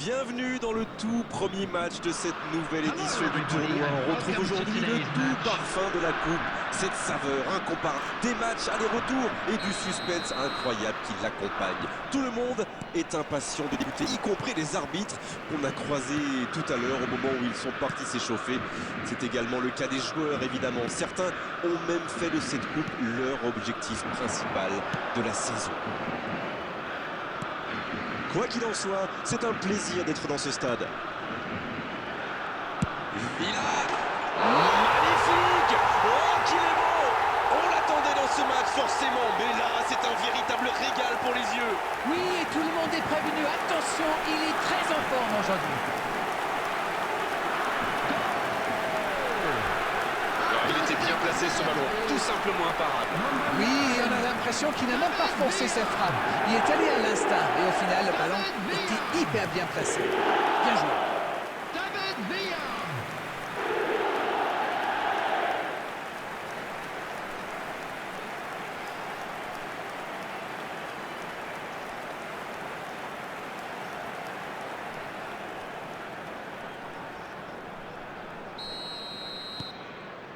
Bienvenue dans le tout premier match de cette nouvelle édition du tournoi. On retrouve aujourd'hui le doux parfum de la coupe, cette saveur incomparable, des matchs aller-retour et du suspense incroyable qui l'accompagne. Tout le monde est impatient de débuter, y compris les arbitres qu'on a croisés tout à l'heure au moment où ils sont partis s'échauffer. C'est également le cas des joueurs évidemment. Certains ont même fait de cette coupe leur objectif principal de la saison. Quoi qu'il en soit, c'est un plaisir d'être dans ce stade. Villa, magnifique! Oh, qu'il est beau! On l'attendait dans ce match forcément, mais là, c'est un véritable régal pour les yeux. Oui, et tout le monde est prévenu. Attention, il est très en forme aujourd'hui. Il était bien placé ce ballon, tout simplement imparable. Oui, on a l'impression qu'il n'a même pas forcé sa frappe. Il est allé à l'instinct et au final, le ballon était hyper bien placé. Bien joué.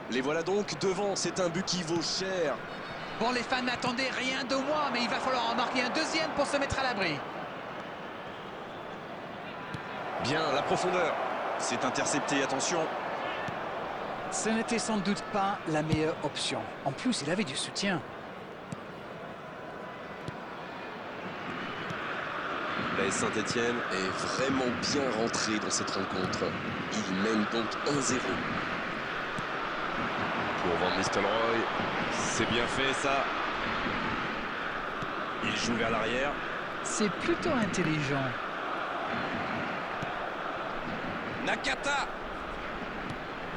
Les voilà donc devant, c'est un but qui vaut cher. Bon, les fans n'attendaient rien de moi, mais il va falloir en marquer un deuxième pour se mettre à l'abri. Bien, la profondeur. C'est intercepté, attention. Ce n'était sans doute pas la meilleure option. En plus, il avait du soutien. La Saint-Etienne est vraiment bien rentré dans cette rencontre. Il mène donc 1-0. Pour Van Nistelrooy, c'est bien fait ça. Il joue vers l'arrière. C'est plutôt intelligent. Nakata.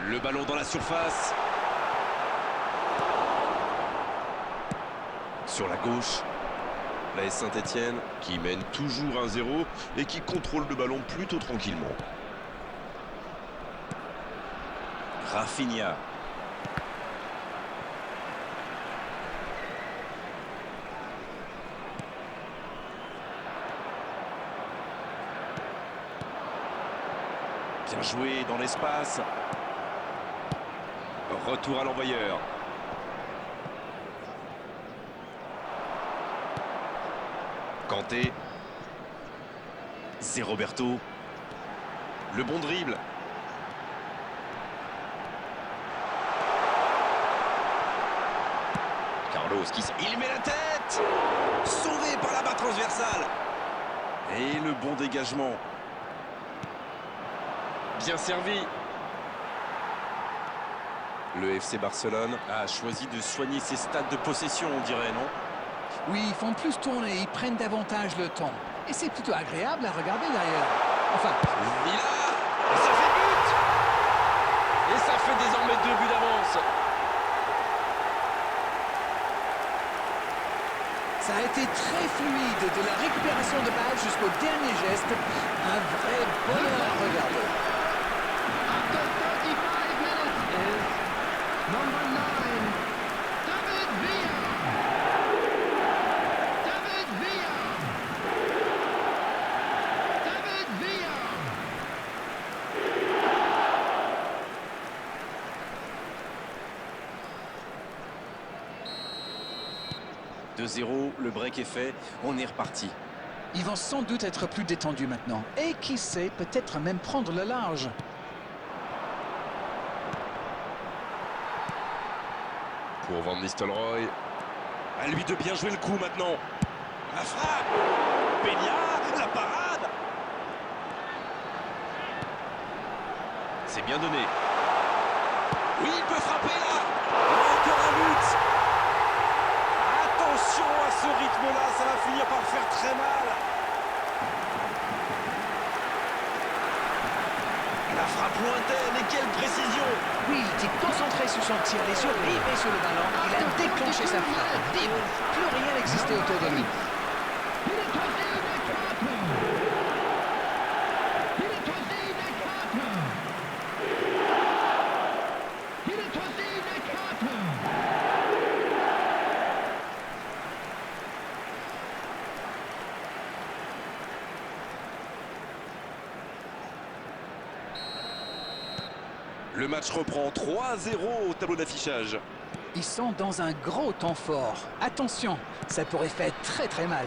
Le ballon dans la surface. Sur la gauche. La Saint-Etienne qui mène toujours 1-0 et qui contrôle le ballon plutôt tranquillement. Rafinha. Bien joué dans l'espace. Retour à l'envoyeur. Kanté. C'est Roberto. Le bon dribble. Carlos qui... Il met la tête. Sauvé par la barre transversale. Et le bon dégagement. Bien servi. Le FC Barcelone a choisi de soigner ses stats de possession, on dirait, non? Oui, ils font plus tourner, ils prennent davantage le temps. Et c'est plutôt agréable à regarder d'ailleurs. Enfin... Villa. Et ça fait but. Et ça fait désormais 2 buts d'avance. Ça a été très fluide, de la récupération de balle jusqu'au dernier geste. Un vrai bonheur à regarder. « 2-0, le break est fait, on est reparti. » Ils vont sans doute être plus détendus maintenant. Et qui sait, peut-être même prendre le large. Pour Van Nistelrooy. À lui de bien jouer le coup maintenant. La frappe. Peña, la parade. C'est bien donné. Oui, il peut frapper là. Encore un but. Attention à ce rythme-là, ça va finir par faire très mal. La frappe lointaine et quelle précision. Oui, il était concentré sur son tir, les yeux rivés sur le ballon. Il a déclenché sa frappe. Bim, plus rien n'existait autour de lui. Le match reprend 3-0 au tableau d'affichage. Ils sont dans un gros temps fort. Attention, ça pourrait faire très très mal.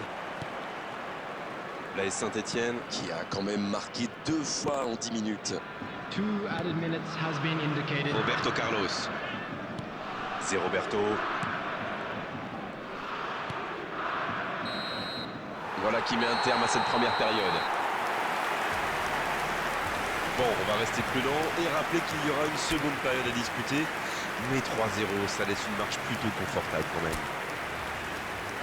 L'AS Saint-Etienne qui a quand même marqué 2 fois en 10 minutes. 2 added minutes has been indicated. Roberto Carlos. C'est Roberto. Voilà qui met un terme à cette première période. Bon, on va rester prudent et rappeler qu'il y aura une seconde période à disputer. Mais 3-0, ça laisse une marche plutôt confortable quand même.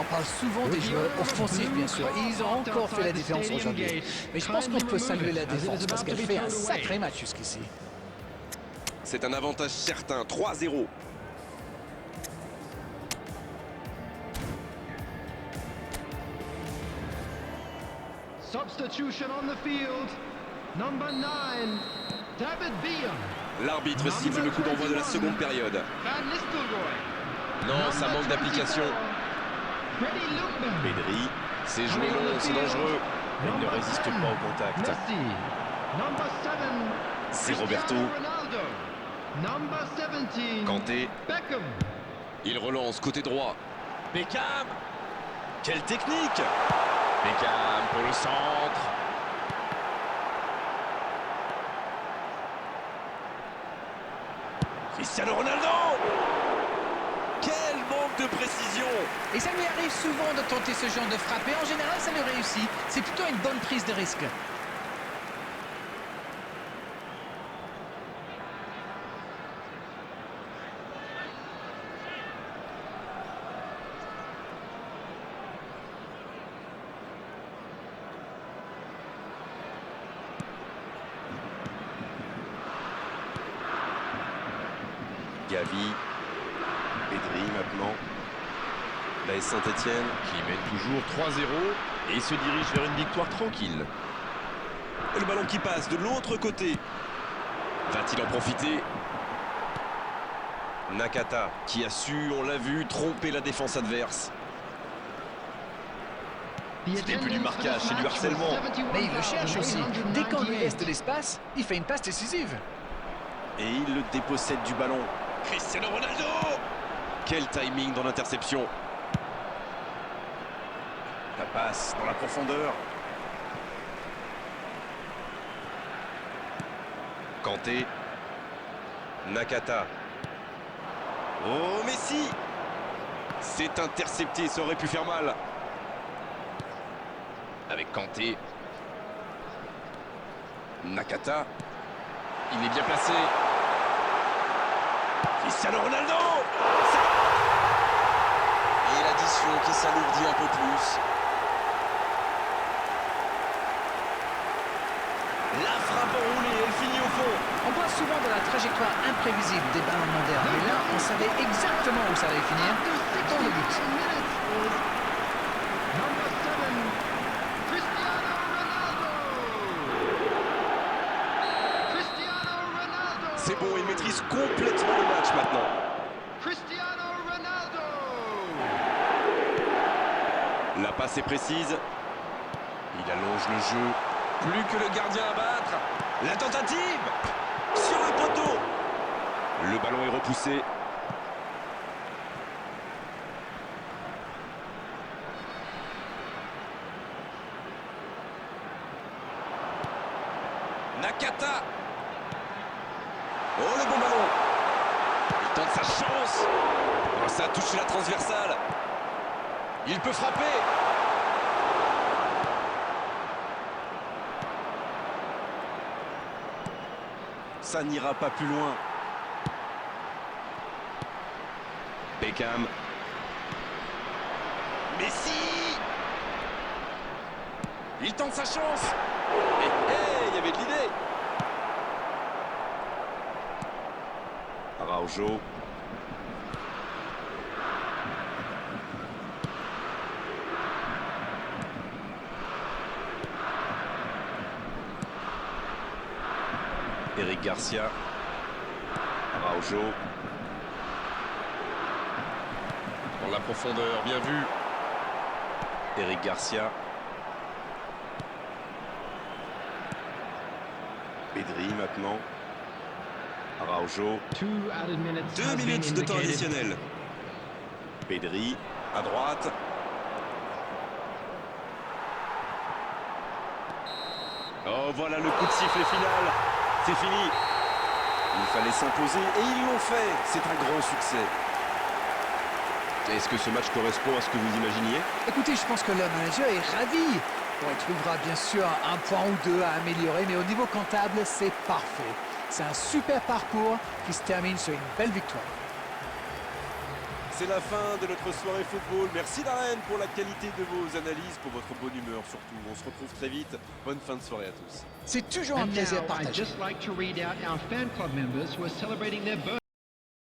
On parle souvent des joueurs offensifs, bien sûr. Et ils ont encore fait la différence aujourd'hui. Mais je pense qu'on peut saluer la défense parce qu'elle fait un sacré match jusqu'ici. C'est un avantage certain, 3-0. Substitution on the field. Number 9, David Villa. L'arbitre siffle le coup d'envoi de la seconde période. Van Nistelrooy. Non, ça manque d'application. Freddie Ljungberg. Pedri, c'est joué long, c'est dangereux. Mais il ne résiste pas au contact. Messi. Number 7. C'est Roberto. Ronaldo. Number 17. Kanté, Beckham. il relance côté droit. Beckham. Quelle technique. Beckham pour le centre. Cristiano Ronaldo. Quel manque de précision. Et ça lui arrive souvent de tenter ce genre de frappe. Et en général, ça lui réussit. C'est plutôt une bonne prise de risque. Gavi, Pedri maintenant. L'AS Saint-Etienne qui mène toujours 3-0 et se dirige vers une victoire tranquille. Le ballon qui passe de l'autre côté. Va-t-il en profiter? Nakata qui a su, on l'a vu, tromper la défense adverse. C'est plus du marquage, c'est du harcèlement. Mais il le cherche aussi. Dès qu'on lui laisse de l'espace, il fait une passe décisive. Et il le dépossède du ballon. Cristiano Ronaldo. Quel timing dans l'interception. La passe dans la profondeur. Kanté. Nakata. Oh, Messi. C'est intercepté, ça aurait pu faire mal. Avec Kanté. Nakata. Il est bien placé. Cristiano Ronaldo. Et l'addition qui s'alourdit un peu plus. La frappe enroulée, elle finit au fond. On voit souvent dans la trajectoire imprévisible des ballons modernes. Mais là, on savait exactement où ça allait finir. Dans le but. Number 7, Cristiano Ronaldo. Cristiano Ronaldo. C'est bon, il maîtrise complètement le match maintenant. Cristiano Ronaldo. La passe est précise. Il allonge le jeu. Plus que le gardien à battre. La tentative sur le poteau. Le ballon est repoussé. Nakata. Oh, le bon ballon. Il tente sa chance. Oh, ça a touché la transversale. Il peut frapper. Ça n'ira pas plus loin. Beckham. Messi. Il tente sa chance. Il y avait de l'idée. Araujo. Eric Garcia. Araujo. Dans la profondeur, bien vu. Eric Garcia. Pedri maintenant. Araujo. 2 minutes de temps additionnel. Pedri à droite. Oh, voilà le coup de sifflet final. C'est fini. Il fallait s'imposer et ils l'ont fait. C'est un grand succès. Est-ce que ce match correspond à ce que vous imaginiez? Écoutez, je pense que le manager est ravi. Bon, il trouvera bien sûr un point ou deux à améliorer, mais au niveau comptable, c'est parfait. C'est un super parcours qui se termine sur une belle victoire. C'est la fin de notre soirée football. Merci Darren pour la qualité de vos analyses, pour votre bonne humeur surtout. On se retrouve très vite. Bonne fin de soirée à tous. C'est toujours un And plaisir now, I'd partagé. just like to read out our fan club members who are celebrating their birthday.